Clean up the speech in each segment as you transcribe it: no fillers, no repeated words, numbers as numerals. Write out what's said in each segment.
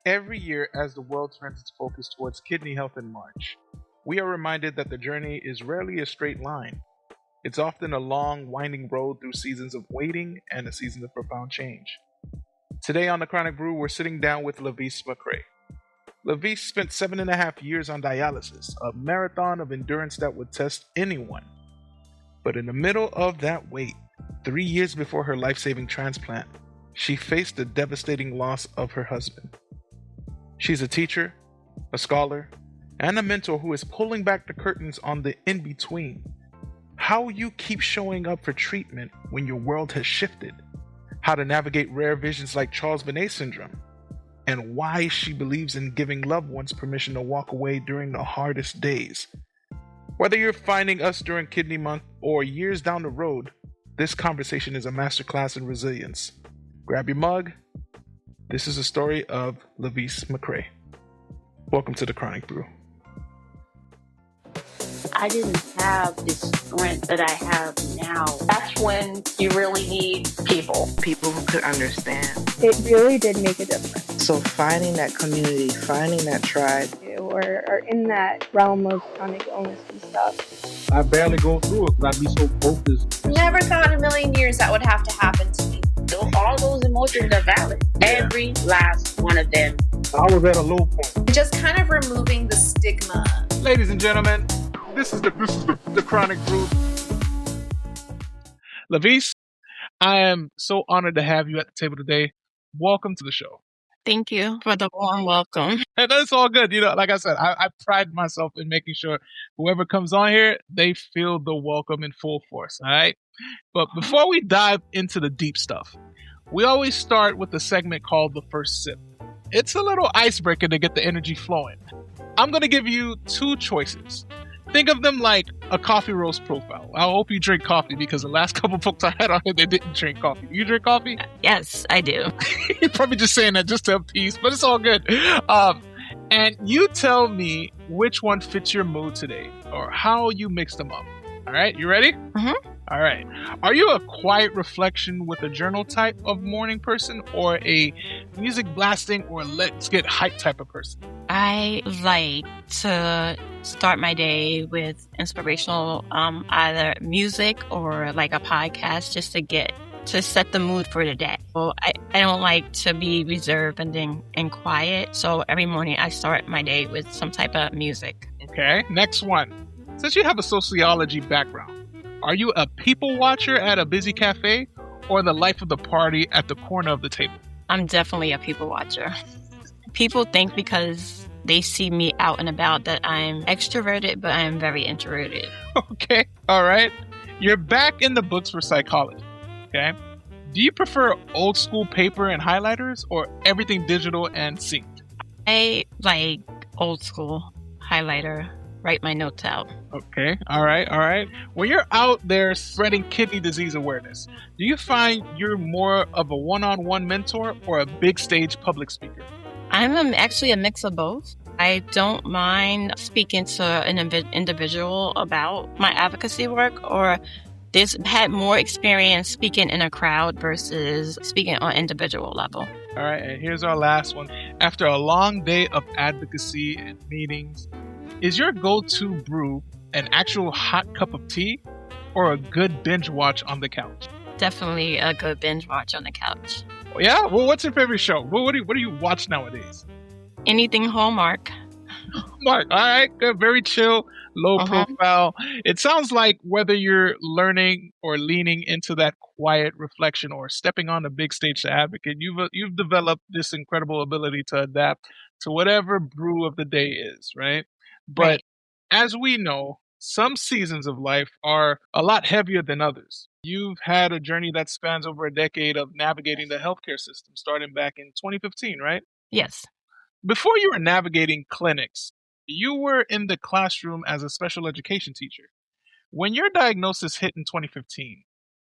Every year, as the world turns its focus towards kidney health in March, we are reminded that the journey is rarely a straight line. It's often a long, winding road through seasons of waiting and a season of profound change. Today on the Chronic Brew, we're sitting down with LaVise McCray. LaVise spent 7.5 years on dialysis, a marathon of endurance that would test anyone. But in the middle of that wait, 3 years before her life-saving transplant, she faced the devastating loss of her husband. She's a teacher, a scholar, and a mentor who is pulling back the curtains on the in-between. How you keep showing up for treatment when your world has shifted. How to navigate rare visions like Charles Bonnet syndrome. And why she believes in giving loved ones permission to walk away during the hardest days. Whether you're finding us during Kidney Month or years down the road, this conversation is a masterclass in resilience. Grab your mug. This is a story of LaVise McCray. Welcome to the Chronic Brew. I didn't have the strength that I have now. That's when you really need people. People who could understand. It really did make a difference. So finding that community, finding that tribe. Or in that realm of chronic illness and stuff. I barely go through it because I'd be so focused. Never thought in a million years that would have to happen to me. All those emotions are valid. Every last one of them. I was at a low point. Just kind of removing the stigma. Ladies and gentlemen, this is the Chronic Brew. LaVise, I am so honored to have you at the table today. Welcome to the show. Thank you for the warm welcome. And that's all good. You know, like I said, I pride myself in making sure whoever comes on here, they feel the welcome in full force. All right. But before we dive into the deep stuff, we always start with a segment called The First Sip. It's a little icebreaker to get the energy flowing. I'm going to give you two choices. Think of them like a coffee roast profile. I hope you drink coffee because the last couple folks I had on here, they didn't drink coffee. You drink coffee? Yes, I do. You're probably just saying that just to appease, but it's all good. And you tell me which one fits your mood today or how you mix them up. All right, you ready? Mm-hmm. All right. Are you a quiet reflection with a journal type of morning person or a music blasting or let's get hype type of person? I like to start my day with inspirational either music or like a podcast just to set the mood for the day. Well, I don't like to be reserved and quiet. So every morning I start my day with some type of music. Okay. Next one. Since you have a sociology background, are you a people watcher at a busy cafe or the life of the party at the corner of the table? I'm definitely a people watcher. People think because they see me out and about that I'm extroverted, but I'm very introverted. Okay. All right. You're back in the books for psychology. Okay. Do you prefer old school paper and highlighters or everything digital and synced? I like old school highlighter. Write my notes out. Okay. All right. When you're out there spreading kidney disease awareness, do you find you're more of a one-on-one mentor or a big stage public speaker? I'm actually a mix of both. I don't mind speaking to an individual about my advocacy work or had more experience speaking in a crowd versus speaking on individual level. All right. And here's our last one. After a long day of advocacy and meetings, is your go-to brew an actual hot cup of tea or a good binge watch on the couch? Definitely a good binge watch on the couch. Yeah? Well, what's your favorite show? What do you watch nowadays? Anything Hallmark. Hallmark. All right. Good. Very chill, low profile. It sounds like whether you're learning or leaning into that quiet reflection or stepping on the big stage to advocate, you've developed this incredible ability to adapt to whatever brew of the day is, right? But Right. As we know, some seasons of life are a lot heavier than others. You've had a journey that spans over a decade of navigating the healthcare system, starting back in 2015, right? Yes. Before you were navigating clinics, you were in the classroom as a special education teacher. When your diagnosis hit in 2015,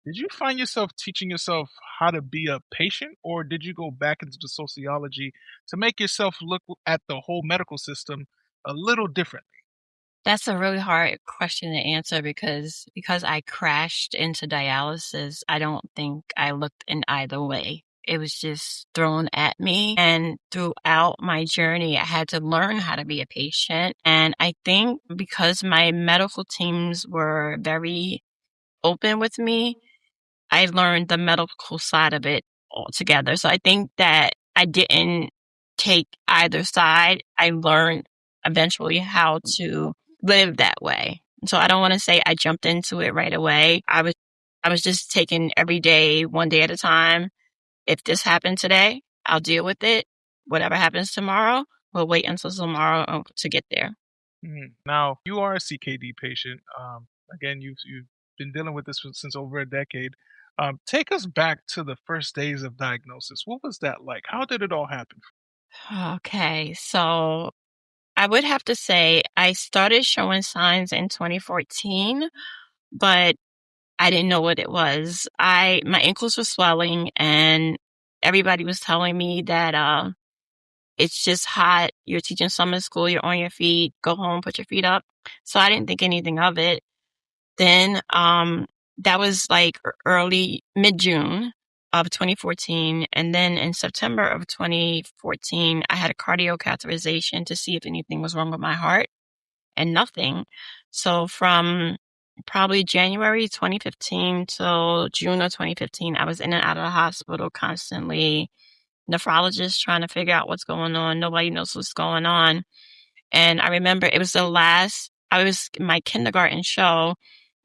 did you find yourself teaching yourself how to be a patient, or did you go back into the sociology to make yourself look at the whole medical system a little differently? That's a really hard question to answer because I crashed into dialysis. I don't think I looked in either way. it was just thrown at me. And throughout my journey, I had to learn how to be a patient. And I think because my medical teams were very open with me, I learned the medical side of it altogether. So I think that I didn't take either side. I learned eventually how to live that way. So I don't want to say I jumped into it right away. I was just taking every day, one day at a time. If this happened today, I'll deal with it. Whatever happens tomorrow, we'll wait until tomorrow to get there. Now, you are a CKD patient. Again, you've been dealing with this since over a decade. Take us back to the first days of diagnosis. What was that like? How did it all happen? Okay, so I would have to say I started showing signs in 2014, but I didn't know what it was. My ankles were swelling and everybody was telling me that it's just hot. You're teaching summer school, you're on your feet, go home, put your feet up. So I didn't think anything of it. Then that was like early mid-June of 2014, and then in September of 2014 I had a cardio catheterization to see if anything was wrong with my heart, and nothing. So from probably January 2015 till June of 2015, I was in and out of the hospital constantly. Nephrologist trying to figure out what's going on. Nobody knows what's going on. And I remember it was I was in my kindergarten show.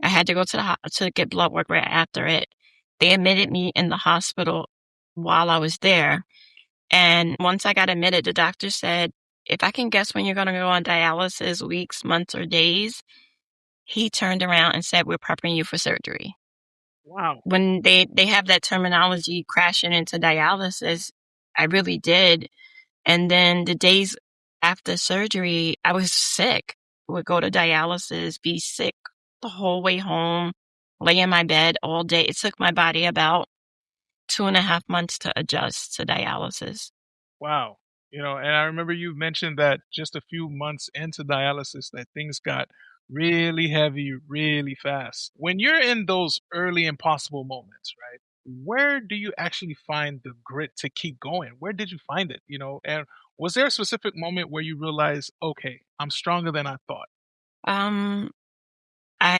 I had to go to get blood work right after it. They admitted me in the hospital while I was there. And once I got admitted, the doctor said, if I can guess when you're going to go on dialysis, weeks, months, or days, he turned around and said, we're prepping you for surgery. Wow. When they have that terminology, crashing into dialysis, I really did. And then the days after surgery, I was sick. Would go to dialysis, be sick the whole way home, lay in my bed all day. It took my body about 2.5 months to adjust to dialysis. Wow. And I remember you mentioned that just a few months into dialysis that things got really heavy really fast. When you're in those early impossible moments, right? Where do you actually find the grit to keep going? Where did you find it? And was there a specific moment where you realized, okay, I'm stronger than I thought? Um,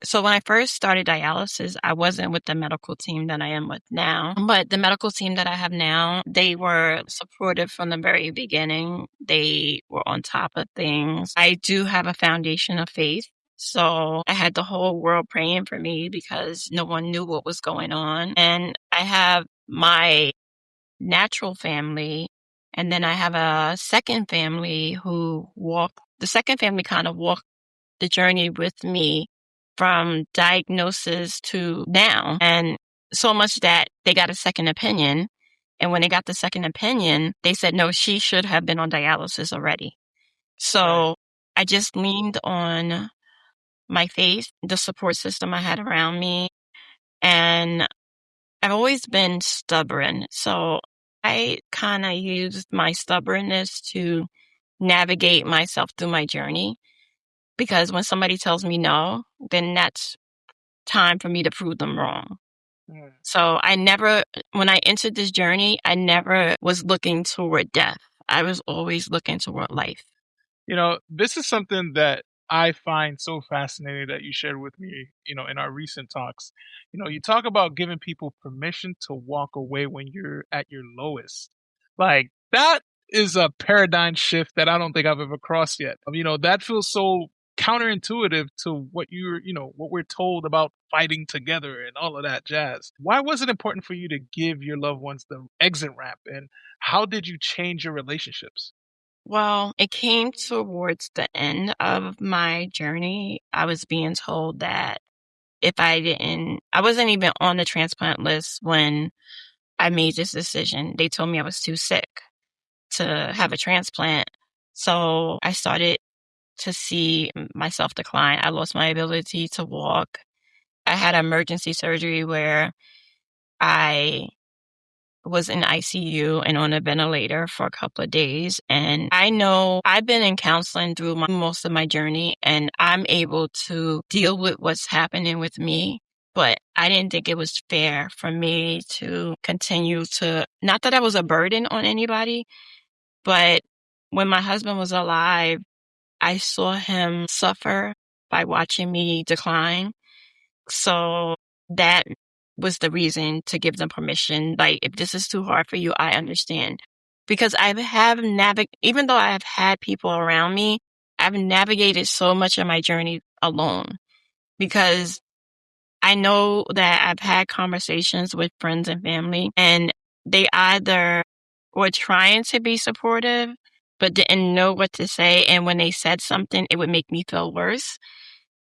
So when I first started dialysis, I wasn't with the medical team that I am with now. But the medical team that I have now, they were supportive from the very beginning. They were on top of things. I do have a foundation of faith. So I had the whole world praying for me because no one knew what was going on. And I have my natural family, and then I have a second family the second family kind of walked the journey with me from diagnosis to now. And so much that they got a second opinion. And when they got the second opinion, they said, no, she should have been on dialysis already. So I just leaned on my faith, the support system I had around me. And I've always been stubborn. So I kind of used my stubbornness to navigate myself through my journey. Because when somebody tells me no, then that's time for me to prove them wrong. So when I entered this journey, I never was looking toward death. I was always looking toward life. This is something that I find so fascinating that you shared with me, in our recent talks. You talk about giving people permission to walk away when you're at your lowest. Like, that is a paradigm shift that I don't think I've ever crossed yet. That feels so counterintuitive to what we're told about fighting together and all of that jazz. Why was it important for you to give your loved ones the exit ramp, and how did you change your relationships? Well, it came towards the end of my journey. I was being told that I wasn't even on the transplant list when I made this decision. They told me I was too sick to have a transplant. So I started to see myself decline. I lost my ability to walk. I had emergency surgery where I was in ICU and on a ventilator for a couple of days. And I know I've been in counseling through most of my journey, and I'm able to deal with what's happening with me but I didn't think it was fair for me to continue to, not that I was a burden on anybody, but when my husband was alive, I saw him suffer by watching me decline. So that was the reason to give them permission. Like, if this is too hard for you, I understand. Because even though I've had people around me, I've navigated so much of my journey alone. Because I know that I've had conversations with friends and family, and they either were trying to be supportive, but didn't know what to say. And when they said something, it would make me feel worse.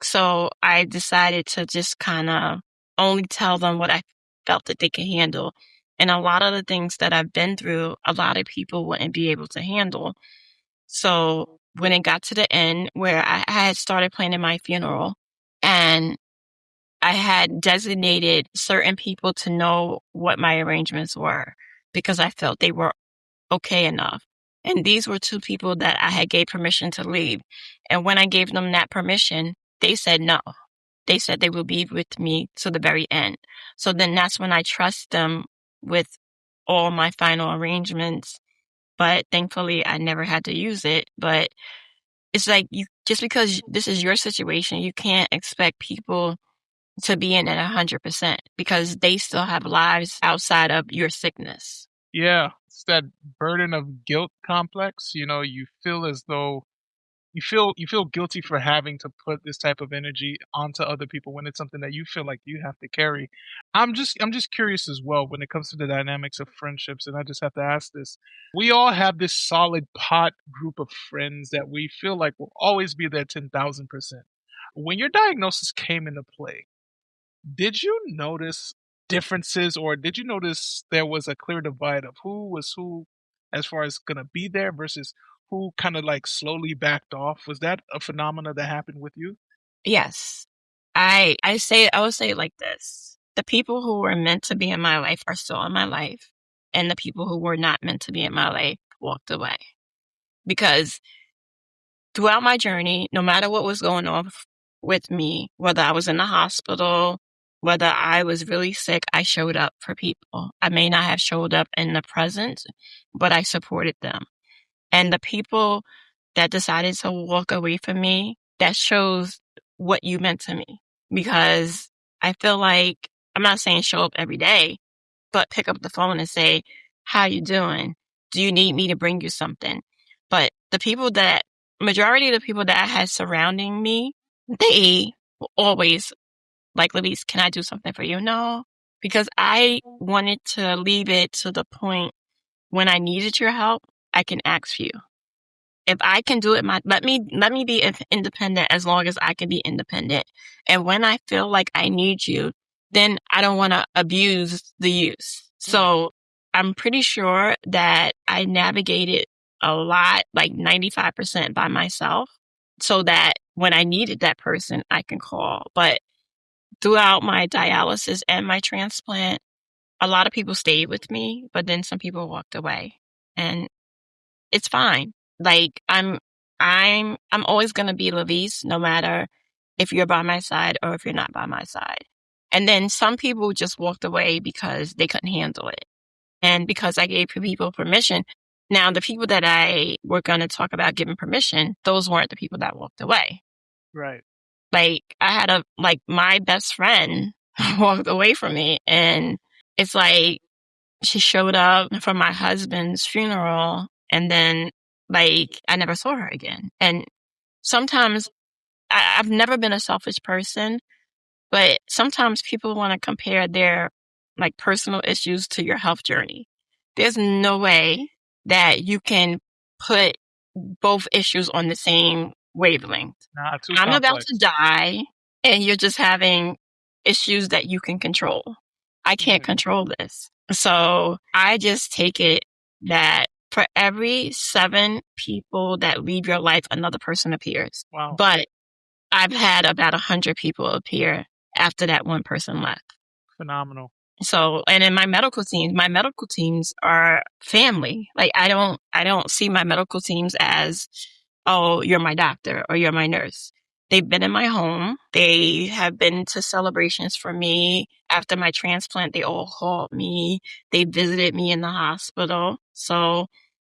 So I decided to just kind of only tell them what I felt that they could handle. And a lot of the things that I've been through, a lot of people wouldn't be able to handle. So when it got to the end where I had started planning my funeral, and I had designated certain people to know what my arrangements were because I felt they were okay enough. And these were two people that I had gave permission to leave. And when I gave them that permission, they said no. They said they will be with me to the very end. So then that's when I trust them with all my final arrangements. But thankfully, I never had to use it. But it's like, just because this is your situation, you can't expect people to be in it 100% because they still have lives outside of your sickness. Yeah, it's that burden of guilt complex. You feel as though you feel guilty for having to put this type of energy onto other people when it's something that you feel like you have to carry. I'm just curious as well when it comes to the dynamics of friendships, and I just have to ask this. We all have this solid pot group of friends that we feel like will always be there 10,000%. When your diagnosis came into play, did you notice differences, or did you notice there was a clear divide of who was who as far as gonna be there versus who kind of like slowly backed off? Was that a phenomena that happened with you? Yes. I would say it like this. The people who were meant to be in my life are still in my life, and the people who were not meant to be in my life walked away. Because throughout my journey, no matter what was going on with me, whether I was in the hospital, whether I was really sick, I showed up for people. I may not have showed up in the present, but I supported them. And the people that decided to walk away from me, that shows what you meant to me. Because I feel like, I'm not saying show up every day, but pick up the phone and say, how you doing? Do you need me to bring you something? But majority of the people that I had surrounding me, they were always like, LaVise, can I do something for you? No, because I wanted to leave it to the point when I needed your help, I can ask you. If I can do it, let me be independent as long as I can be independent. And when I feel like I need you, then I don't want to abuse the use. So I'm pretty sure that I navigated a lot, like 95% by myself, so that when I needed that person, I can call. But throughout my dialysis and my transplant, a lot of people stayed with me, but then some people walked away, and it's fine. Like, I'm always going to be LaVise, no matter if you're by my side or if you're not by my side. And then some people just walked away because they couldn't handle it. And because I gave people permission. Now, the people that I were going to talk about giving permission, those weren't the people that walked away. Right. Like, I had my best friend walked away from me, and it's like, she showed up for my husband's funeral, and then I never saw her again. And sometimes I've never been a selfish person, but sometimes people want to compare their personal issues to your health journey. There's no way that you can put both issues on the same wavelength. Nah, too I'm about complex. to die, and you're just having issues that you can control. I can't control this. So I just take it that for every 7 people that leave your life, another person appears. Wow. But I've had about 100 people appear after that one person left. Phenomenal. So, and in my medical teams are family. Like, I don't see my medical teams as, oh, you're my doctor or you're my nurse. They've been in my home. They have been to celebrations for me. After my transplant, they all called me. They visited me in the hospital. So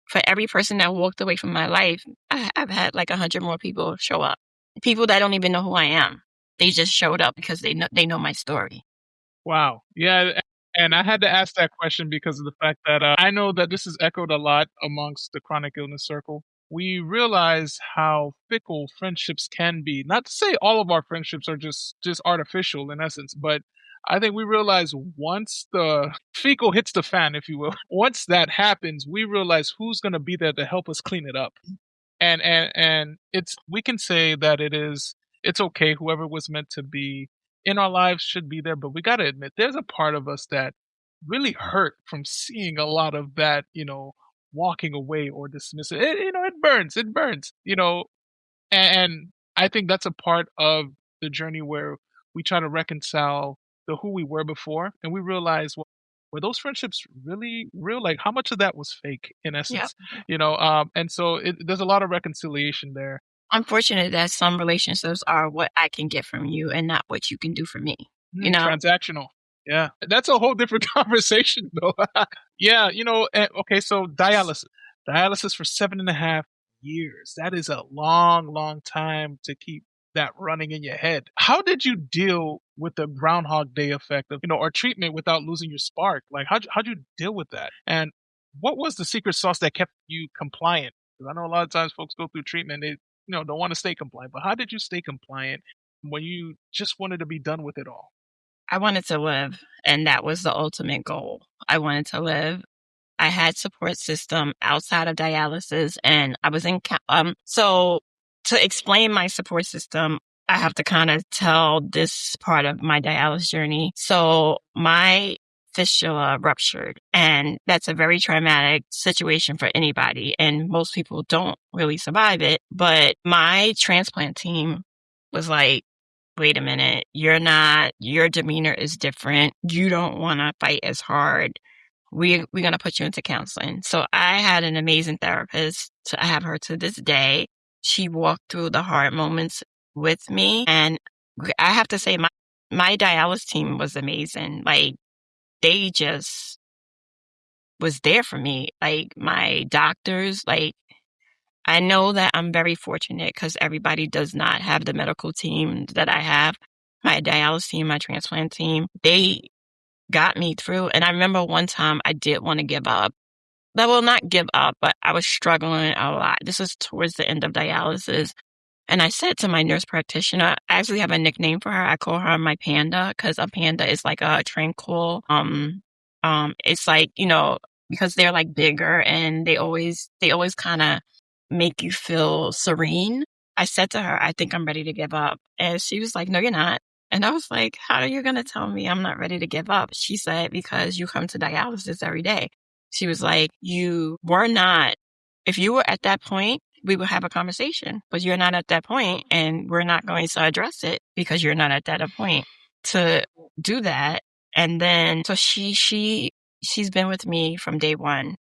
for every person that walked away from my life, I've had like 100 more people show up. People that don't even know who I am. They just showed up because they know my story. Wow. Yeah. And I had to ask that question because of the fact that I know that this is echoed a lot amongst the chronic illness circle. We realize how fickle friendships can be. Not to say all of our friendships are just artificial in essence, but I think we realize once the fecal hits the fan, if you will, once that happens, we realize who's going to be there to help us clean it up. And it's, we can say that it's okay, whoever was meant to be in our lives should be there, but we got to admit there's a part of us that really hurt from seeing a lot of that, walking away or dismissing it. It burns, and I think that's a part of the journey where we try to reconcile the who we were before, and we realize, well, were those friendships really real? Like, how much of that was fake, in essence? And so there's a lot of reconciliation there. I'm fortunate that some relationships are what I can get from you and not what you can do for me. Transactional. Yeah, that's a whole different conversation, though. Yeah, okay, so dialysis for 7.5 years. That is a long, long time to keep that running in your head. How did you deal with the Groundhog Day effect of, or treatment without losing your spark? Like, how'd you deal with that? And what was the secret sauce that kept you compliant? Because I know a lot of times folks go through treatment, they, don't want to stay compliant. But how did you stay compliant when you just wanted to be done with it all? I wanted to live, and that was the ultimate goal. I wanted to live. I had support system outside of dialysis, and I was in, so to explain my support system, I have to kind of tell this part of my dialysis journey. So my fistula ruptured, and that's a very traumatic situation for anybody, and most people don't really survive it. But my transplant team was like, wait a minute, your demeanor is different. You don't want to fight as hard. We're going to put you into counseling. So I had an amazing therapist. I have her to this day. She walked through the hard moments with me. And I have to say, my dialysis team was amazing. Like, they just was there for me. Like, my doctors, like, I know that I'm very fortunate because everybody does not have the medical team that I have. My dialysis team, my transplant team, they got me through. And I remember one time I did want to give up. Well, not give up, but I was struggling a lot. This was towards the end of dialysis. And I said to my nurse practitioner, I actually have a nickname for her. I call her my panda because a panda is like a tranquil. It's like, because they're like bigger and they always kind of make you feel serene. I said to her, I think I'm ready to give up. And she was like, no, you're not. And I was like, how are you going to tell me I'm not ready to give up? She said, because you come to dialysis every day. She was like, you were not. If you were at that point, we would have a conversation, but you're not at that point, and we're not going to address it because you're not at that point to do that. And then, so she's been with me from day one.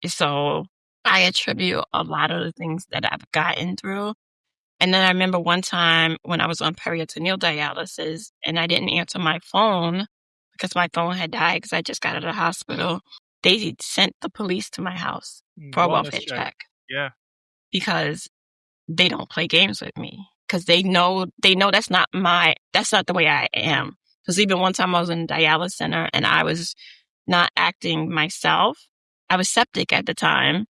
So I attribute a lot of the things that I've gotten through. And then I remember one time when I was on peritoneal dialysis and I didn't answer my phone because my phone had died because I just got out of the hospital. They sent the police to my house for a welfare check. Yeah. Because they don't play games with me. Because they know that's not the way I am. Because even one time I was in a dialysis center and I was not acting myself. I was septic at the time,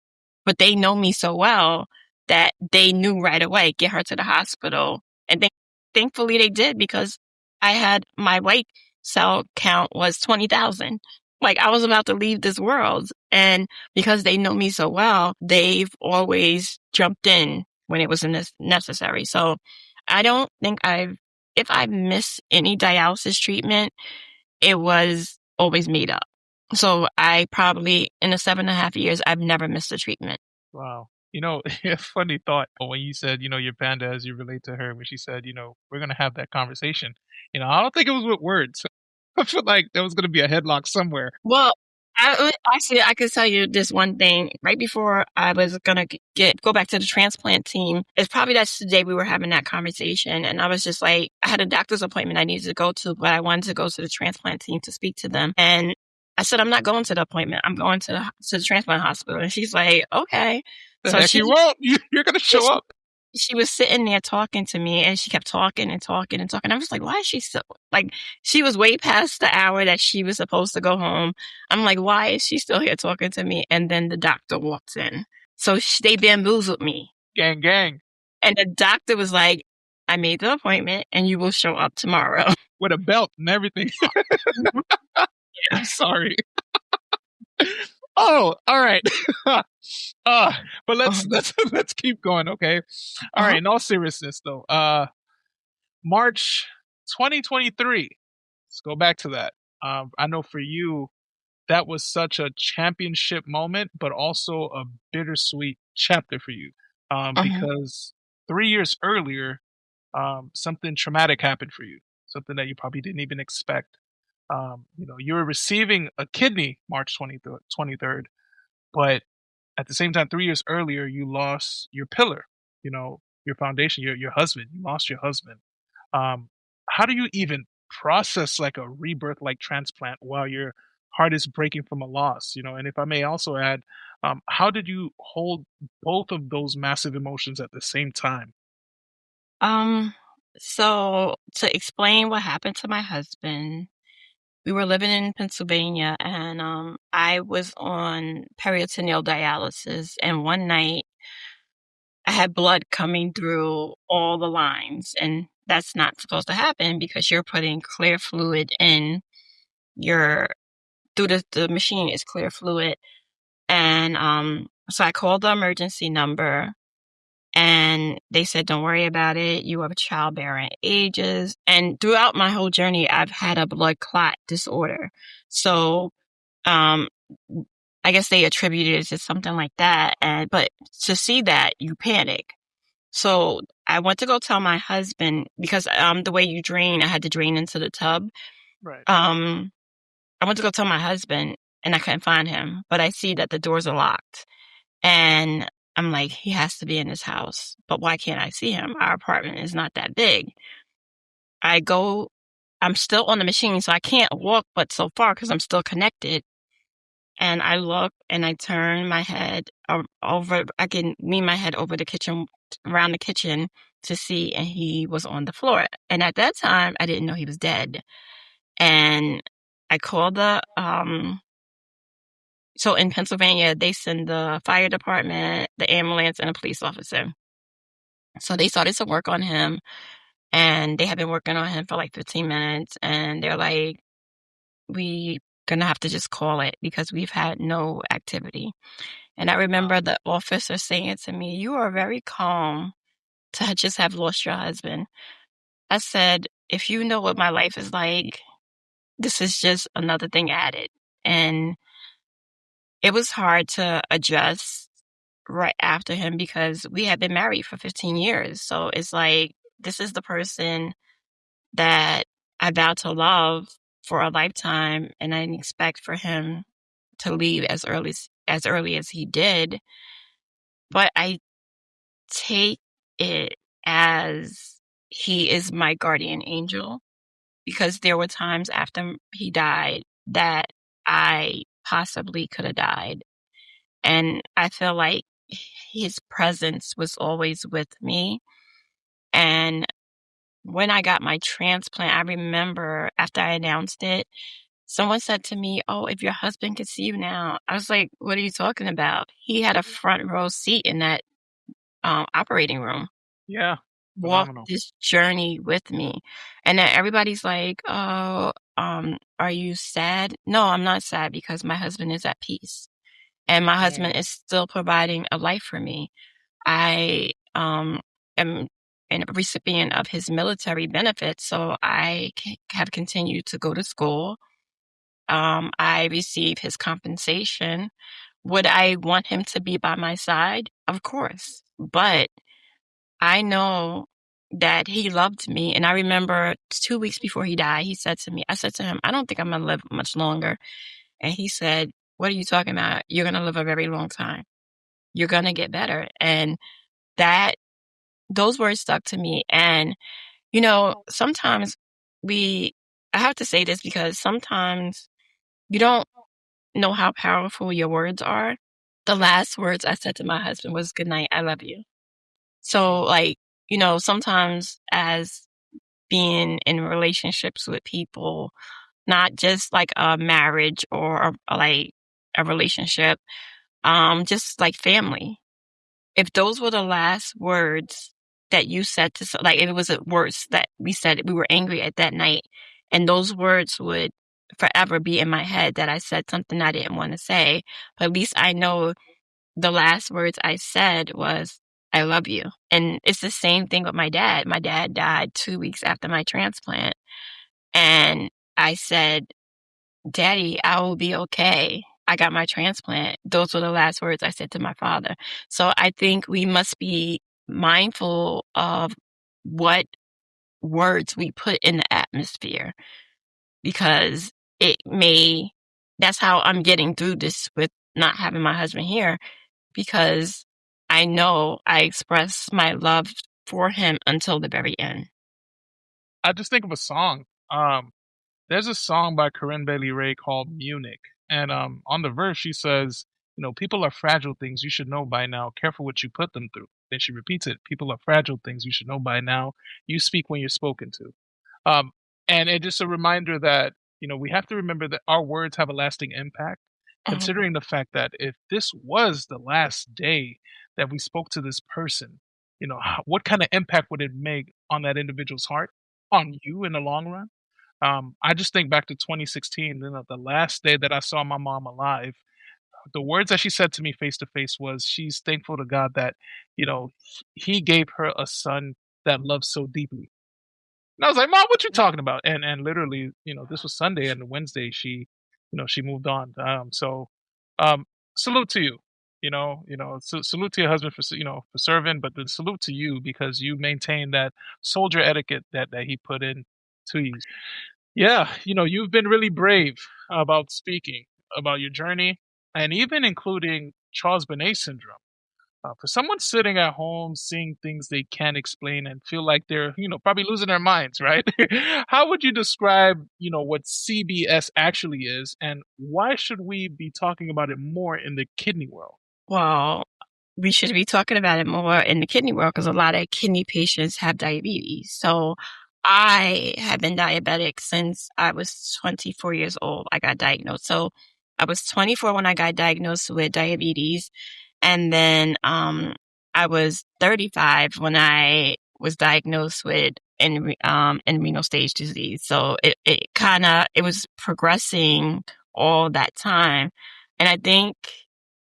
but they know me so well that they knew right away, get her to the hospital. And thankfully they did, because I had my white cell count was 20,000. Like, I was about to leave this world. And because they know me so well, they've always jumped in when it was necessary. So I don't think if I missed any dialysis treatment, it was always made up. So I probably, in the 7.5 years, I've never missed a treatment. Wow. A funny thought when you said, your panda, as you relate to her, when she said, we're going to have that conversation. I don't think it was with words. I feel like there was going to be a headlock somewhere. Well, Actually, I could tell you this one thing. Right before I was gonna go back to the transplant team, it's probably that's the day we were having that conversation, and I was just like, I had a doctor's appointment I needed to go to, but I wanted to go to the transplant team to speak to them, and I said, I'm not going to the appointment. I'm going to the transplant hospital, and she's like, okay. So you won't. You're gonna show up. She was sitting there talking to me, and she kept talking and talking and talking. I was like, why is she so, like, she was way past the hour that she was supposed to go home. I'm like, why is she still here talking to me? And then the doctor walks in. So they bamboozled me. Gang. And the doctor was like, I made the appointment and you will show up tomorrow. With a belt and everything. I'm sorry. Oh, all right. But let's keep going, okay? All right, in all seriousness though. March 2023. Let's go back to that. I know for you that was such a championship moment, but also a bittersweet chapter for you. Because 3 years earlier, something traumatic happened for you. Something that you probably didn't even expect. You were receiving a kidney March 23rd, but at the same time, 3 years earlier, you lost your pillar, your foundation, your husband. You lost your husband. How do you even process like a rebirth like transplant while your heart is breaking from a loss? And if I may also add, how did you hold both of those massive emotions at the same time? So to explain what happened to my husband, we were living in Pennsylvania, and I was on peritoneal dialysis, and one night I had blood coming through all the lines, and that's not supposed to happen because you're putting clear fluid in through the machine is clear fluid. And so I called the emergency number, and they said, don't worry about it. You have childbearing ages. And throughout my whole journey, I've had a blood clot disorder. So, I guess they attributed it to something like that. But to see that, you panic. So I went to go tell my husband because, the way you drain, I had to drain into the tub. Right. I went to go tell my husband and I couldn't find him, but I see that the doors are locked. And I'm like, he has to be in his house, but why can't I see him? Our apartment is not that big. I'm still on the machine, so I can't walk but so far because I'm still connected. And I look and I turn my head over. I can lean my head over the kitchen, around the kitchen to see, and he was on the floor. And at that time, I didn't know he was dead. And I called so in Pennsylvania, they send the fire department, the ambulance, and a police officer. So they started to work on him, and they had been working on him for like 15 minutes, and they're like, we gonna have to just call it because we've had no activity. And I remember the officer saying to me, you are very calm to just have lost your husband. I said, if you know what my life is like, this is just another thing added. And it was hard to adjust right after him because we had been married for 15 years. So it's like, this is the person that I vowed to love for a lifetime, and I didn't expect for him to leave as early as he did. But I take it as he is my guardian angel because there were times after he died that I possibly could have died. And I feel like his presence was always with me. And when I got my transplant, I remember after I announced it, someone said to me, oh, if your husband could see you now. I was like, what are you talking about? He had a front row seat in that operating room. Yeah. Walked Phenomenal. this journey with me. And then everybody's like, oh, are you sad? No, I'm not sad because my husband is at peace. And my husband is still providing a life for me. I am a recipient of his military benefits, so I have continued to go to school. I receive his compensation. Would I want him to be by my side? Of course. But I know that he loved me. And I remember 2 weeks before he died, I said to him, I don't think I'm going to live much longer. And he said, What are you talking about? You're going to live a very long time. You're going to get better. And those words stuck to me. And, sometimes I have to say this because sometimes you don't know how powerful your words are. The last words I said to my husband was, "Good night, I love you." So sometimes as being in relationships with people, not just like a marriage or like a relationship, just like family. If those were the last words that you said to, like, if it was words that we said, we were angry at that night, and those words would forever be in my head that I said something I didn't want to say, but at least I know the last words I said was, "I love you." And it's the same thing with my dad. My dad died 2 weeks after my transplant. And I said, "Daddy, I will be okay. I got my transplant." Those were the last words I said to my father. So I think we must be mindful of what words we put in the atmosphere, because that's how I'm getting through this with not having my husband here, because I know I express my love for him until the very end. I just think of a song. There's a song by Corinne Bailey Rae called Munich. And on the verse, she says, people are fragile things you should know by now. Careful what you put them through. Then she repeats it. People are fragile things you should know by now. You speak when you're spoken to. Um, and it's just a reminder that, we have to remember that our words have a lasting impact, considering the fact that if this was the last day that we spoke to this person, what kind of impact would it make on that individual's heart, on you in the long run? I just think back to 2016, the last day that I saw my mom alive. The words that she said to me face to face was she's thankful to God that, he gave her a son that loves so deeply. And I was like, "Mom, what you talking about?" And literally, this was Sunday, and Wednesday she moved on. Um, salute to you. Salute to your husband for serving, but then salute to you because you maintain that soldier etiquette that he put in to you. Yeah, you've been really brave about speaking about your journey and even including Charles Bonnet syndrome. For someone sitting at home seeing things they can't explain and feel like they're, probably losing their minds, right? How would you describe, what CBS actually is, and why should we be talking about it more in the kidney world? Well, we should be talking about it more in the kidney world because a lot of kidney patients have diabetes. So I have been diabetic since I was 24 years old. I got diagnosed. So I was 24 when I got diagnosed with diabetes. And then I was 35 when I was diagnosed with renal stage disease. So it was progressing all that time. And I think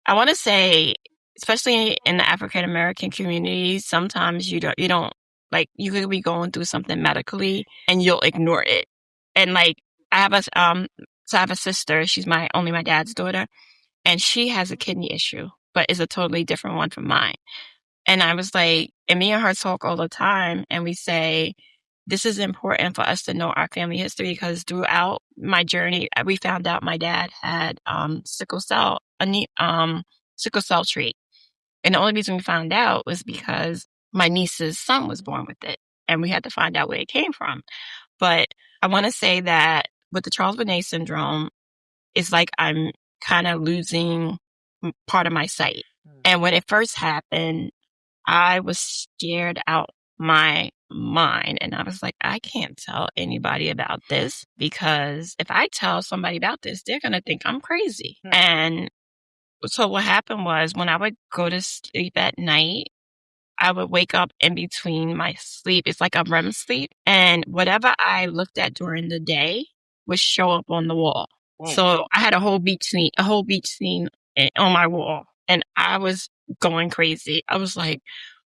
I want to say, especially in the African American community, sometimes you don't like, you could be going through something medically and you'll ignore it. And like, I have a sister. She's only my dad's daughter, and she has a kidney issue, but is a totally different one from mine. And I was like, and me and her talk all the time, and we say, this is important for us to know our family history, because throughout my journey, we found out my dad had sickle cell trait. And the only reason we found out was because my niece's son was born with it, and we had to find out where it came from. But I want to say that with the Charles Bonnet syndrome, it's like I'm kind of losing part of my sight. And when it first happened, I was scared out my mind. And I was like, I can't tell anybody about this, because if I tell somebody about this, they're going to think I'm crazy. And so what happened was, when I would go to sleep at night, I would wake up in between my sleep. It's like a REM sleep. And whatever I looked at during the day would show up on the wall. Whoa. So I had a whole beach scene on my wall, and I was going crazy. I was like,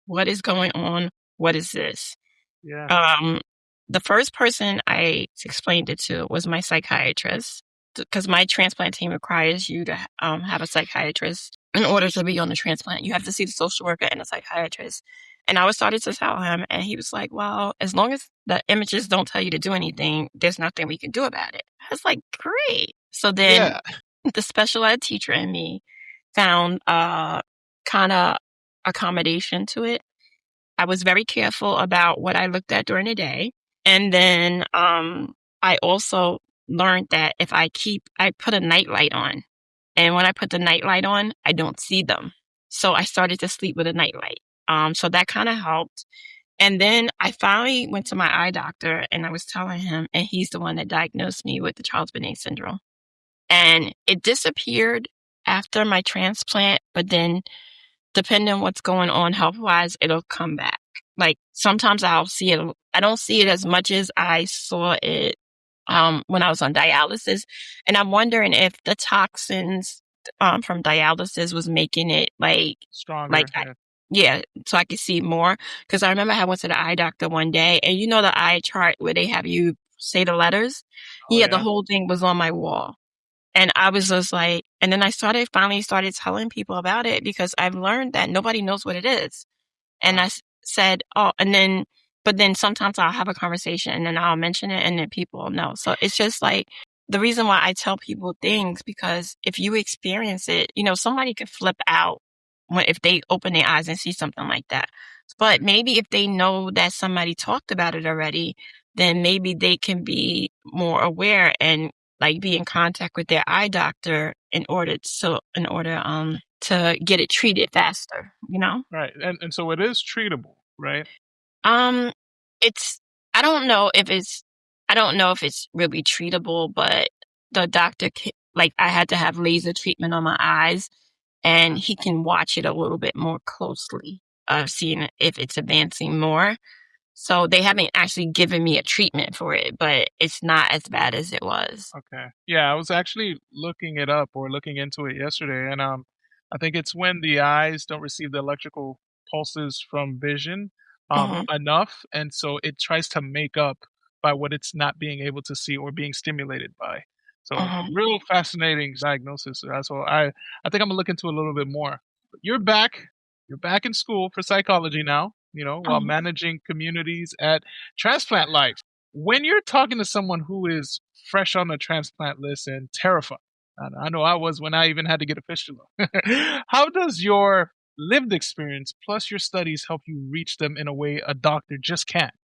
what is going on? What is this? Yeah. The first person I explained it to was my psychiatrist, because my transplant team requires you to have a psychiatrist in order to be on the transplant. You have to see the social worker and a psychiatrist. And I was starting to tell him, and he was like, well, as long as the images don't tell you to do anything, there's nothing we can do about it. I was like, great. So then the special ed teacher in me found kind of accommodation to it. I was very careful about what I looked at during the day. And then I also learned that if I put a night light on. And when I put the night light on, I don't see them. So I started to sleep with a night light. So that kind of helped. And then I finally went to my eye doctor and I was telling him, and he's the one that diagnosed me with the Charles-Bonnet syndrome. And it disappeared after my transplant, but then depending on what's going on health-wise, it'll come back. Like sometimes I'll see it. I don't see it as much as I saw it when I was on dialysis. And I'm wondering if the toxins from dialysis was making it Stronger. so I could see more. Because I remember I went to the eye doctor one day, and the eye chart where they have you say the letters? The whole thing was on my wall. And I was just like, and then I finally started telling people about it because I've learned that nobody knows what it is. And I said, but then sometimes I'll have a conversation and then I'll mention it and then people know. So it's just like the reason why I tell people things, because if you experience it, somebody could flip out if they open their eyes and see something like that. But maybe if they know that somebody talked about it already, then maybe they can be more aware and be in contact with their eye doctor in order to get it treated faster, Right. And so it is treatable, right? It's I don't know if it's really treatable, but the doctor I had to have laser treatment on my eyes, and he can watch it a little bit more closely, seeing if it's advancing more. So they haven't actually given me a treatment for it, but it's not as bad as it was. Okay. Yeah, I was actually looking into it yesterday, and I think it's when the eyes don't receive the electrical pulses from vision enough, and so it tries to make up by what it's not being able to see or being stimulated by. So real fascinating diagnosis. So I think I'm gonna look into it a little bit more. But you're back. You're back in school for psychology now. While managing communities at Transplant Life. When you're talking to someone who is fresh on the transplant list and terrified, and I know I was when I even had to get a fistula, how does your lived experience plus your studies help you reach them in a way a doctor just can't?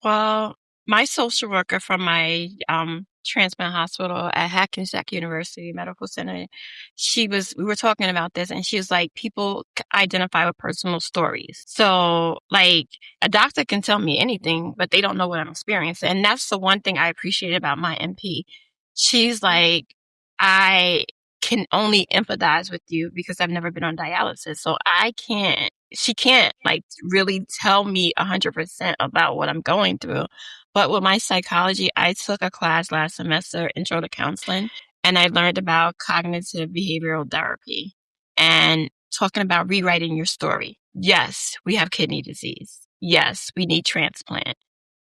Well, my social worker from my transplant hospital at Hackensack University Medical Center, we were talking about this, and she was like, people identify with personal stories. So a doctor can tell me anything, but they don't know what I'm experiencing. And that's the one thing I appreciate about my MP. She's like, I can only empathize with you because I've never been on dialysis. So she can't really tell me 100% about what I'm going through. But with my psychology, I took a class last semester, Intro to Counseling, and I learned about cognitive behavioral therapy and talking about rewriting your story. Yes, we have kidney disease. Yes, we need transplant,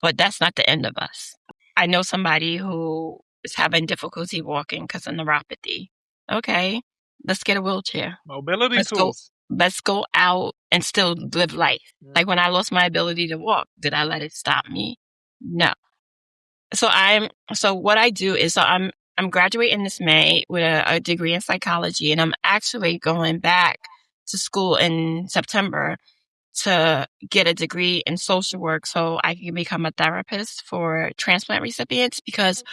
but that's not the end of us. I know somebody who is having difficulty walking because of neuropathy. Okay, let's get a wheelchair. Mobility tools. Let's go out and still live life. Like when I lost my ability to walk, did I let it stop me? No. So what I do is I'm graduating this May with a degree in psychology, and I'm actually going back to school in September to get a degree in social work so I can become a therapist for transplant recipients, because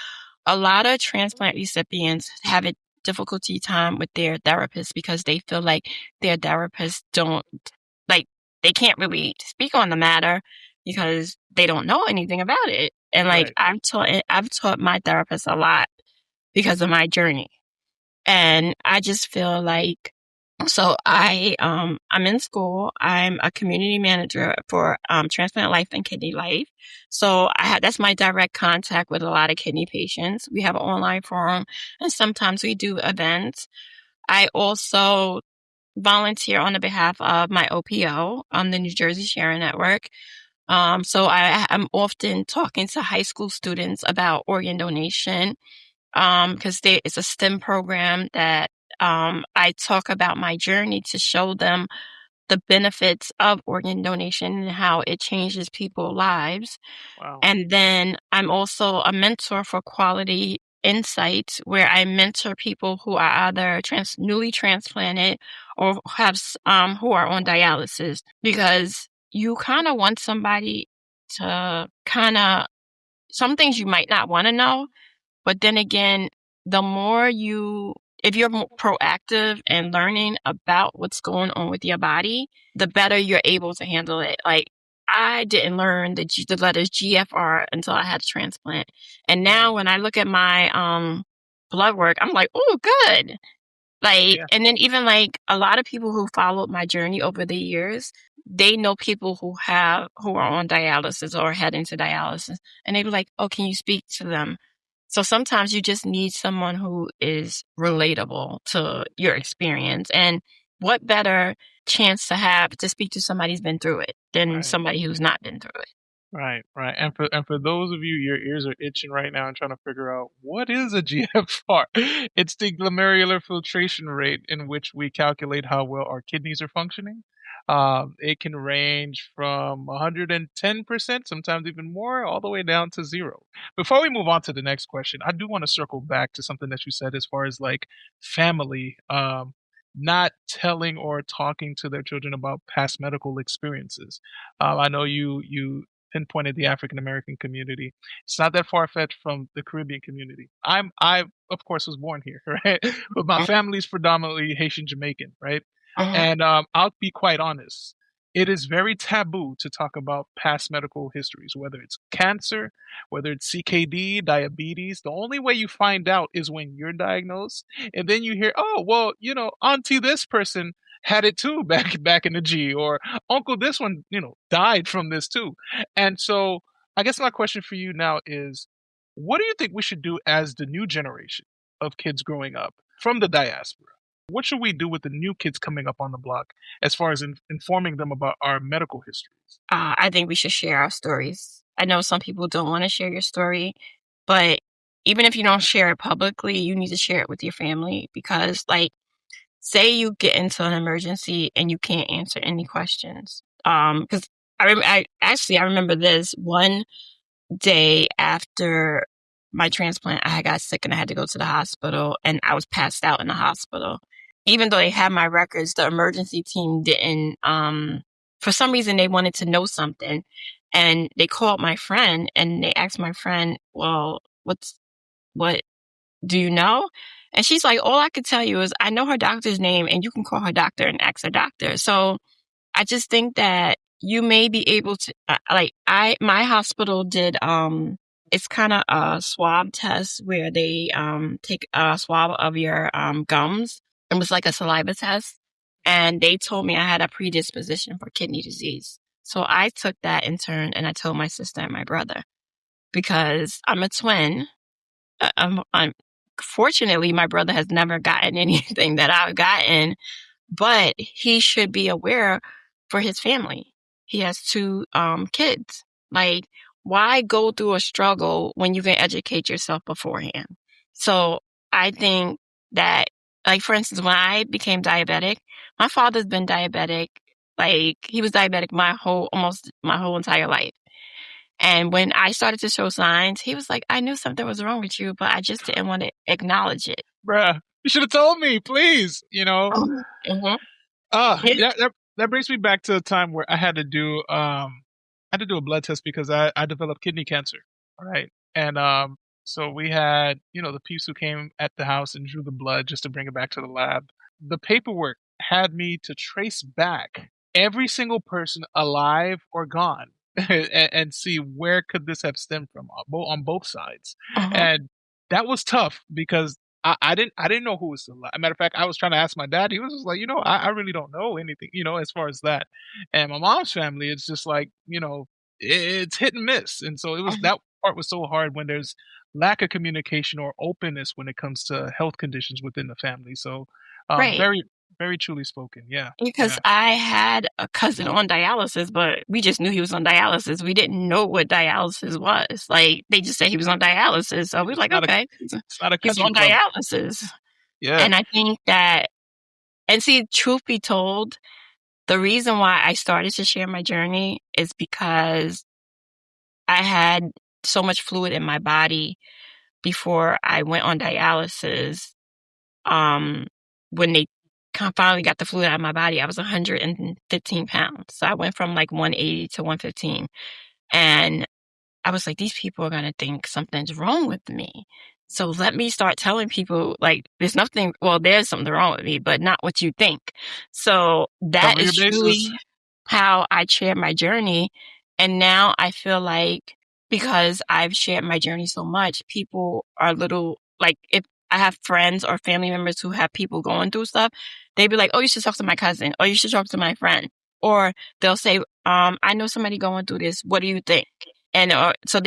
a lot of transplant recipients have a difficulty time with their therapists because they feel like their therapists they can't really speak on the matter because they don't know anything about it. And Right. I've taught my therapist a lot because of my journey. And I just feel like, so I'm in school. I'm a community manager for Transplant Life and Kidney Life. So that's my direct contact with a lot of kidney patients. We have an online forum, and sometimes we do events. I also volunteer on the behalf of my OPO, the New Jersey Sharing Network. So I'm often talking to high school students about organ donation, because it's a STEM program that I talk about my journey to show them the benefits of organ donation and how it changes people's lives. Wow. And then I'm also a mentor for quality insights where I mentor people who are either newly transplanted or have who are on dialysis, because you kind of want somebody to some things you might not want to know, but then again, the more if you're more proactive and learning about what's going on with your body, the better you're able to handle it. Like, I didn't learn the letters GFR until I had a transplant. And now when I look at my blood work, I'm like, oh, good. Like, Yeah. and then even like a lot of people who followed my journey over the years, they know people who are on dialysis or heading to dialysis, and they be like, oh, can you speak to them? So sometimes you just need someone who is relatable to your experience. And what better chance to have to speak to somebody who's been through it than Right. somebody who's not been through it. Right. And for those of you, your ears are itching right now and trying to figure out what is a GFR. It's the glomerular filtration rate in which we calculate how well our kidneys are functioning. It can range from 110%, sometimes even more, all the way down to 0. Before we move on to the next question, I do want to circle back to something that you said as far as like family not telling or talking to their children about past medical experiences. I know you pinpointed the African American community. It's not that far fetched from the Caribbean community. I of course was born here, right? But my family's predominantly Haitian Jamaican, right? And I'll be quite honest. It is very taboo to talk about past medical histories, whether it's cancer, whether it's CKD, diabetes. The only way you find out is when you're diagnosed, and then you hear, oh, well, auntie this person had it too back in the G, or uncle this one, died from this too. And so I guess my question for you now is, what do you think we should do as the new generation of kids growing up from the diaspora? What should we do with the new kids coming up on the block as far as informing them about our medical histories? I think we should share our stories. I know some people don't want to share your story, but even if you don't share it publicly, you need to share it with your family, because, like, say you get into an emergency and you can't answer any questions. Because I remember this one day after my transplant, I got sick and I had to go to the hospital, and I was passed out in the hospital. Even though they had my records, the emergency team didn't, for some reason they wanted to know something, and they called my friend and they asked my friend, well, what do you know? And she's like, all I could tell you is I know her doctor's name, and you can call her doctor and ask her doctor. So I just think that you may be able to, my hospital did, it's kind of a swab test where they take a swab of your gums. It was like a saliva test. And they told me I had a predisposition for kidney disease. So I took that in turn, and I told my sister and my brother, because I'm a twin. Fortunately, my brother has never gotten anything that I've gotten, but he should be aware for his family. He has 2 kids. Like, why go through a struggle when you can educate yourself beforehand? So I think that, like, for instance, when I became diabetic, my father's been diabetic. Like, he was diabetic almost my whole entire life. And when I started to show signs, he was like, I knew something was wrong with you, but I just didn't want to acknowledge it. Bruh, you should have told me, please. Mm-hmm. That brings me back to a time where I had to do a blood test because I developed kidney cancer. All right. And so we had, the peeps who came at the house and drew the blood just to bring it back to the lab. The paperwork had me to trace back every single person alive or gone and see where could this have stemmed from on both sides. And that was tough because I didn't know who was still alive. As a matter of fact, I was trying to ask my dad. He was just like, I really don't know anything, as far as that. And my mom's family, it's just like, it's hit and miss. And so that part was so hard when there's lack of communication or openness when it comes to health conditions within the family. So Right. very, very truly spoken. Yeah. Because I had a cousin on dialysis, but we just knew he was on dialysis. We didn't know what dialysis was. Like, they just said he was on dialysis. So we were like, okay, It's not a he's country on club. dialysis. Yeah. And I think that, and see, truth be told, the reason why I started to share my journey is because I had so much fluid in my body before I went on dialysis, when they finally got the fluid out of my body, I was 115 pounds. So I went from like 180 to 115. And I was like, these people are going to think something's wrong with me. So let me start telling people, like, there's something wrong with me, but not what you think. So that Cover your is truly bases. how I shared my journey. And now I feel like because I've shared my journey so much, people are like, if I have friends or family members who have people going through stuff, they'd be like, oh, you should talk to my cousin, or you should talk to my friend. Or they'll say, I know somebody going through this. What do you think? And so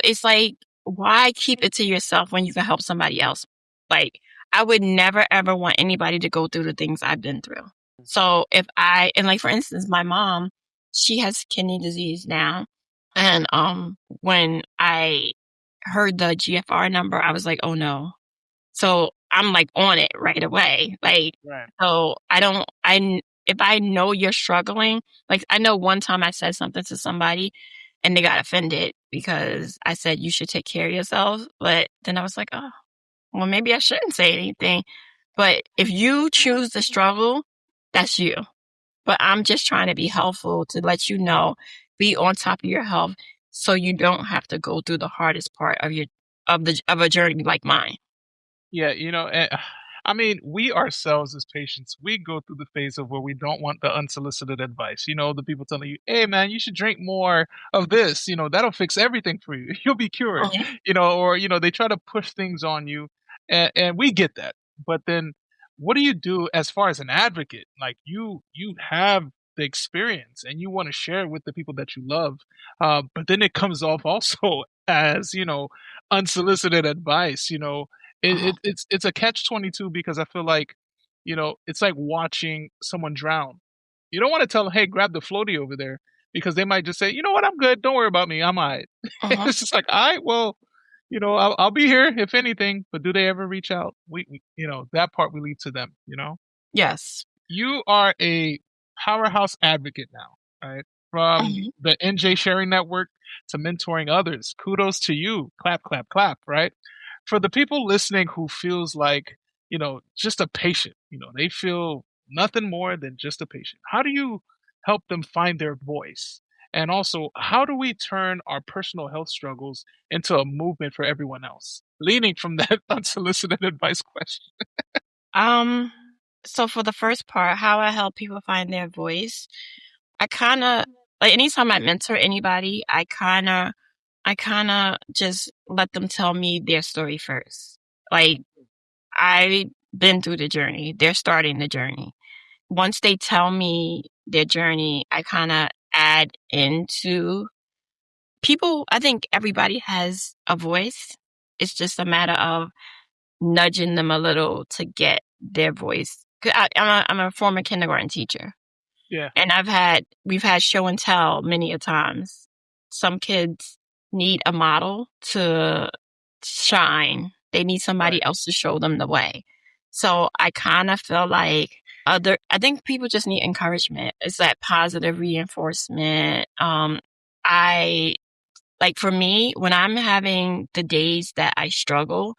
it's like, why keep it to yourself when you can help somebody else? Like, I would never, ever want anybody to go through the things I've been through. So like, for instance, my mom, she has kidney disease now. And, when I heard the GFR number, I was like, oh no. So I'm like on it right away. Like, Right. so if I know you're struggling, like, I know one time I said something to somebody and they got offended because I said you should take care of yourself. But then I was like, oh, well, maybe I shouldn't say anything. But if you choose to struggle, that's you. But I'm just trying to be helpful to let you know, be on top of your health so you don't have to go through the hardest part of a journey like mine. Yeah, I mean, we ourselves as patients, we go through the phase of where we don't want the unsolicited advice. The people telling you, hey, man, you should drink more of this. That'll fix everything for you. You'll be cured. Or, they try to push things on you. And we get that. But then what do you do as far as an advocate? Like, you have the experience and you want to share it with the people that you love. But then it comes off also as, unsolicited advice. It's a catch-22 because I feel like, it's like watching someone drown. You don't want to tell them, hey, grab the floaty over there, because they might just say, you know what, I'm good. Don't worry about me. I'm all right. It's just like, all right, well, I'll be here if anything, but do they ever reach out? We that part we leave to them, Yes. You are a powerhouse advocate now, right? From the NJ Sharing Network to mentoring others. Kudos to you. Clap, clap, clap, right? For the people listening who feels like, just a patient, they feel nothing more than just a patient. How do you help them find their voice? And also, how do we turn our personal health struggles into a movement for everyone else? Leaning from that unsolicited advice question. So for the first part, how I help people find their voice, I kind of, like, anytime I mentor anybody, I kind of just let them tell me their story first. Like, I've been through the journey. They're starting the journey. Once they tell me their journey, I kind of add into people. I think everybody has a voice. It's just a matter of nudging them a little to get their voice. 'Cause I'm a former kindergarten teacher. Yeah. And we've had show and tell many a times. Some kids need a model to shine. They need somebody else to show them the way. So I kind of feel like I think people just need encouragement. It's that positive reinforcement. For me, when I'm having the days that I struggle,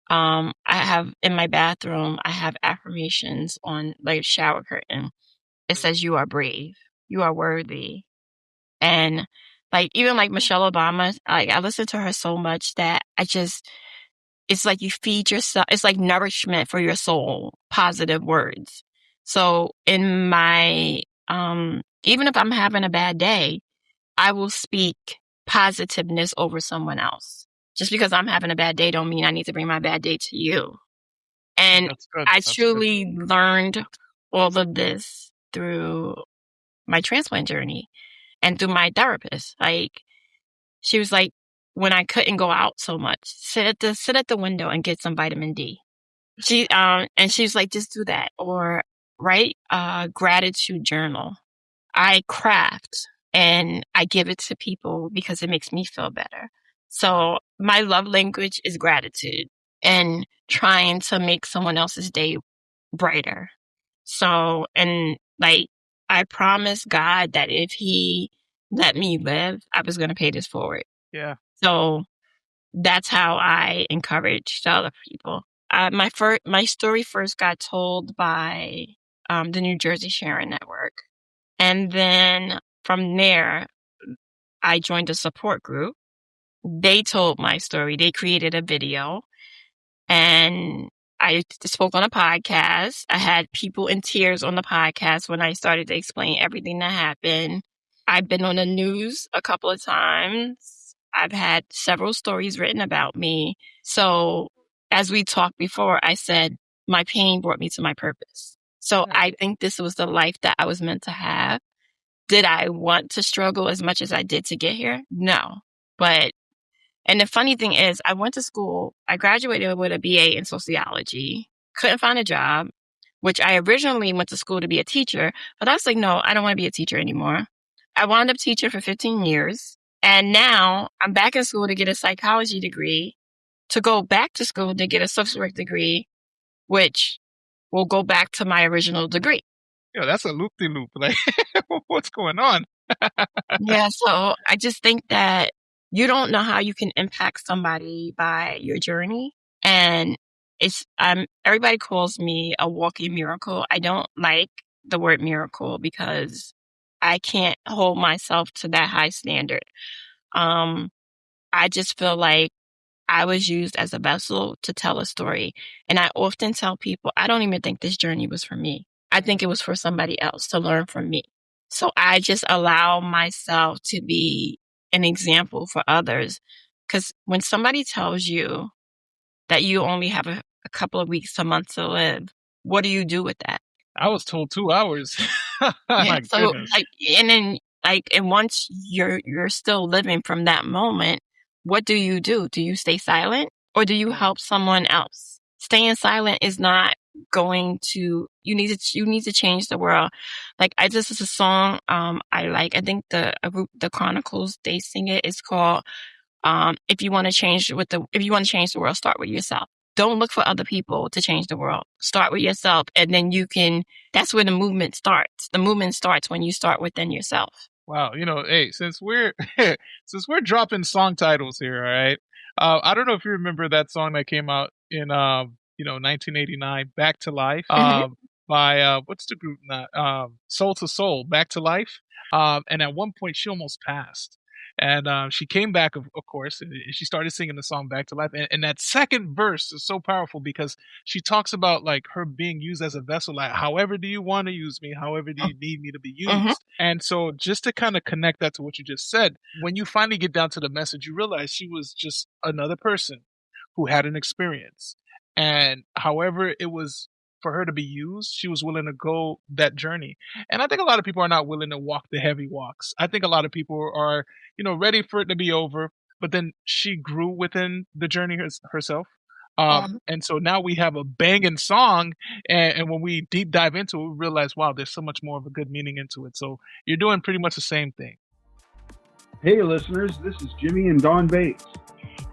I have in my bathroom, I have affirmations on like a shower curtain. It says, you are brave, you are worthy. And like, even like Michelle Obama, I listen to her so much that it's like you feed yourself. It's like nourishment for your soul, positive words. So in my, even if I'm having a bad day, I will speak positiveness over someone else. Just because I'm having a bad day don't mean I need to bring my bad day to you. And That's good. I That's truly learned all of this through my transplant journey and through my therapist. Like, she was like, when I couldn't go out so much, sit at the window and get some vitamin D. And she was like, just do that, or write a gratitude journal. I craft and I give it to people because it makes me feel better. So my love language is gratitude and trying to make someone else's day brighter. So, and like, I promised God that if he let me live, I was going to pay this forward. Yeah. So that's how I encouraged other people. My story first got told by the New Jersey Sharing Network. And then from there, I joined a support group. They told my story. They created a video. And I spoke on a podcast. I had people in tears on the podcast when I started to explain everything that happened. I've been on the news a couple of times. I've had several stories written about me. So as we talked before, I said, my pain brought me to my purpose. So I think this was the life that I was meant to have. Did I want to struggle as much as I did to get here? No. And the funny thing is, I went to school, I graduated with a BA in sociology, couldn't find a job, which I originally went to school to be a teacher, but I was like, no, I don't want to be a teacher anymore. I wound up teaching for 15 years, and now I'm back in school to get a psychology degree, to go back to school to get a social work degree, which will go back to my original degree. Yo, that's a loop-de-loop. Like, what's going on? Yeah, so I just think that you don't know how you can impact somebody by your journey. And it's everybody calls me a walking miracle. I don't like the word miracle because I can't hold myself to that high standard. I just feel like I was used as a vessel to tell a story. And I often tell people, I don't even think this journey was for me. I think it was for somebody else to learn from me. So I just allow myself to be an example for others. Because when somebody tells you that you only have a couple of weeks to months to live, what do you do with that? I was told 2 hours. Yeah, so and once you're still living from that moment, what do you do? Do you stay silent or do you help someone else? Staying silent is not going to, you need to change the world. Like this is a song I like. I think the Chronicles, they sing it. It's called if you want to change the world, start with yourself. Don't look for other people to change the world. Start with yourself, and then that's where the movement starts. The movement starts when you start within yourself. Wow, hey, since we're dropping song titles here, all right. I don't know if you remember that song that came out in 1989, "Back to Life," by what's the group now? Soul to Soul, "Back to Life." And at one point, she almost passed, and she came back, of course, and she started singing the song "Back to Life." And that second verse is so powerful because she talks about like her being used as a vessel, like, however do you want to use me? However do you need me to be used? And so just to kind of connect that to what you just said, when you finally get down to the message, you realize she was just another person who had an experience. And however it was for her to be used, she was willing to go that journey. And I think a lot of people are not willing to walk the heavy walks. I think a lot of people are, ready for it to be over, but then she grew within the journey herself. And so now we have a banging song, and when we deep dive into it, we realize, wow, there's so much more of a good meaning into it. So you're doing pretty much the same thing. Hey, listeners, this is Jimmy and Dawn Bates.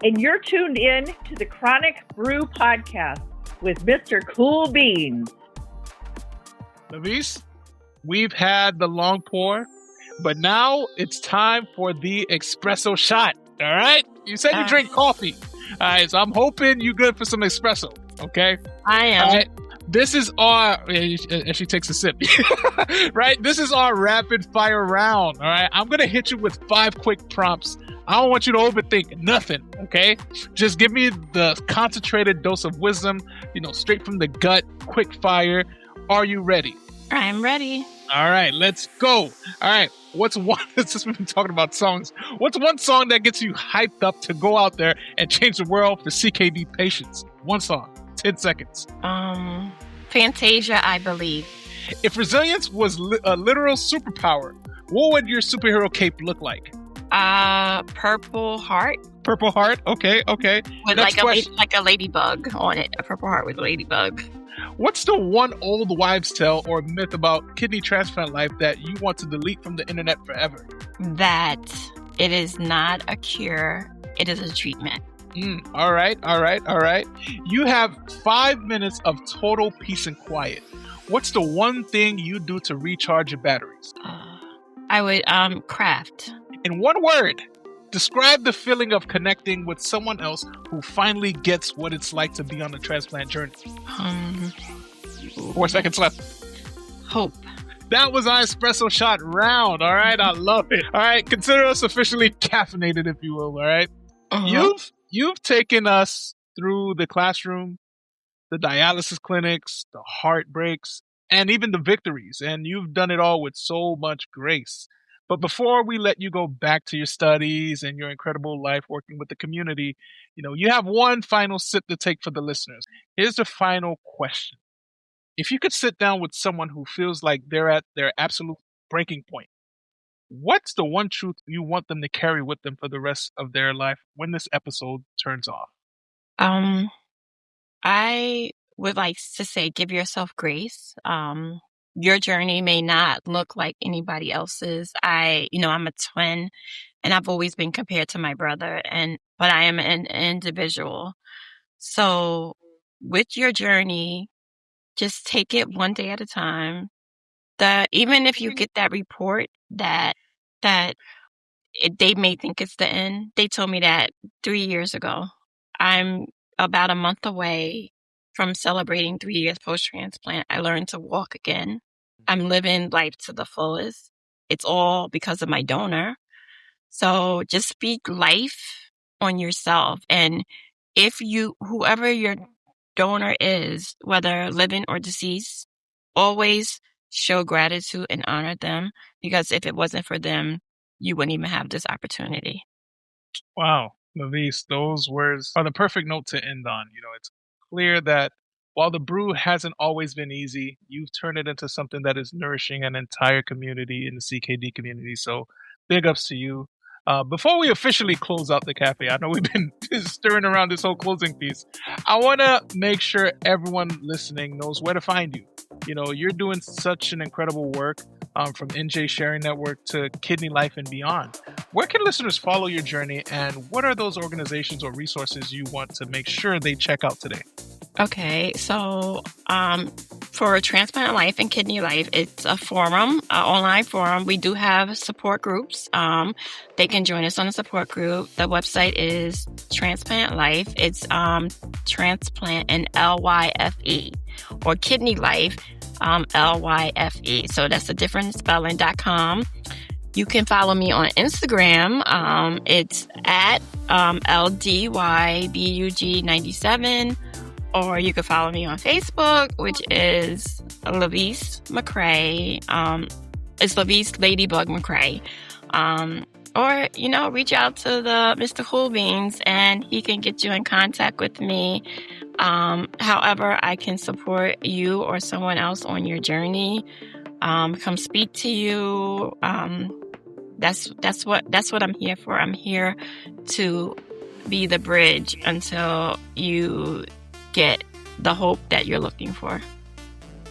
And you're tuned in to the Chronic Brew podcast with Mr. Cool Beans. LaVise, we've had the long pour, but now it's time for the espresso shot. All right? You said you drink coffee. All right, so I'm hoping you're good for some espresso. Okay? I am. All right? This is our, and she takes a sip, right? This is our rapid fire round. All right? I'm going to hit you with 5 quick prompts. I don't want you to overthink nothing, okay? Just give me the concentrated dose of wisdom, straight from the gut, quick fire. Are you ready? I'm ready. All right, let's go. All right, since we've been talking about songs, what's one song that gets you hyped up to go out there and change the world for CKD patients? One song, 10 seconds. Fantasia, I Believe. If resilience was a literal superpower, what would your superhero cape look like? Purple heart. Purple heart. Okay. With like a ladybug on it. A purple heart with a ladybug. What's the one old wives' tale or myth about kidney transplant life that you want to delete from the internet forever? That it is not a cure. It is a treatment. All right. You have 5 minutes of total peace and quiet. What's the one thing you do to recharge your batteries? I would craft. In one word, Describe the feeling of connecting with someone else who finally gets what it's like to be on the transplant journey. 4 seconds left. Hope. That was our espresso shot round. All right, I love it. All right, consider us officially caffeinated, if you will. All right, you've taken us through the classroom, the dialysis clinics, the heartbreaks, and even the victories, and you've done it all with so much grace. But before we let you go back to your studies and your incredible life working with the community, you have one final sip to take for the listeners. Here's the final question. If you could sit down with someone who feels like they're at their absolute breaking point, what's the one truth you want them to carry with them for the rest of their life when this episode turns off? I would like to say, give yourself grace. Your journey may not look like anybody else's. I'm a twin, and I've always been compared to my brother, but I am an individual. So with your journey, just take it one day at a time. Even if you get that report that they may think it's the end, they told me that 3 years ago. I'm about a month away from celebrating 3 years post-transplant. I learned to walk again. I'm living life to the fullest. It's all because of my donor. So just speak life on yourself. And whoever your donor is, whether living or deceased, always show gratitude and honor them, because if it wasn't for them, you wouldn't even have this opportunity. Wow, LaVise, those words are the perfect note to end on. It's clear that while the brew hasn't always been easy, you've turned it into something that is nourishing an entire community in the CKD community. So big ups to you. Before we officially close out the cafe, I know we've been stirring around this whole closing piece. I want to make sure everyone listening knows where to find you. You're doing such an incredible work from NJ Sharing Network to Kidney Life and beyond. Where can listeners follow your journey, and what are those organizations or resources you want to make sure they check out today? Okay, so for Transplant Life and Kidney Life, it's a forum, an online forum. We do have support groups. They can join us on a support group. The website is Transplant Life. It's Transplant and LYFE, or Kidney Life, LYFE. So that's a different spelling.com. You can follow me on Instagram. It's at LDYBUG97. Or you can follow me on Facebook, which is LaVise McCray. It's LaVise Ladybug McCray. Or, reach out to the Mr. Cool Beans and he can get you in contact with me. However, I can support you or someone else on your journey. Come speak to you. That's what I'm here for. I'm here to be the bridge until you get the hope that you're looking for.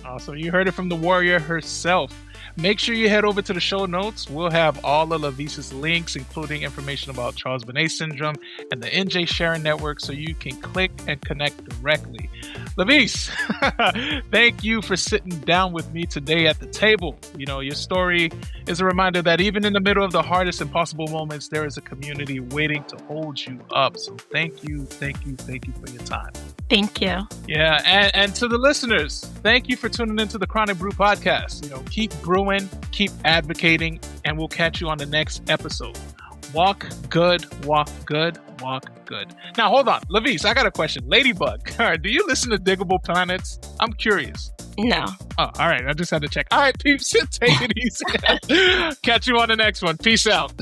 Awesome. You heard it from the warrior herself. Make sure you head over to the show notes. We'll have all of LaVise's links, including information about Charles-Bonnet syndrome and the NJ Sharing Network, so you can click and connect directly. LaVise, thank you for sitting down with me today at the table. Your story is a reminder that even in the middle of the hardest and possible moments, there is a community waiting to hold you up. So thank you for your time. Thank you. Yeah, and to the listeners, thank you for tuning into the Chronic Brew podcast. Keep brewing, keep advocating, and we'll catch you on the next episode. Walk good, walk good, walk good. Now, hold on. LaVise, I got a question. Ladybug, all right, do you listen to Diggable Planets? I'm curious. No. Oh, all right. I just had to check. All right, peeps, take it easy. Catch you on the next one. Peace out.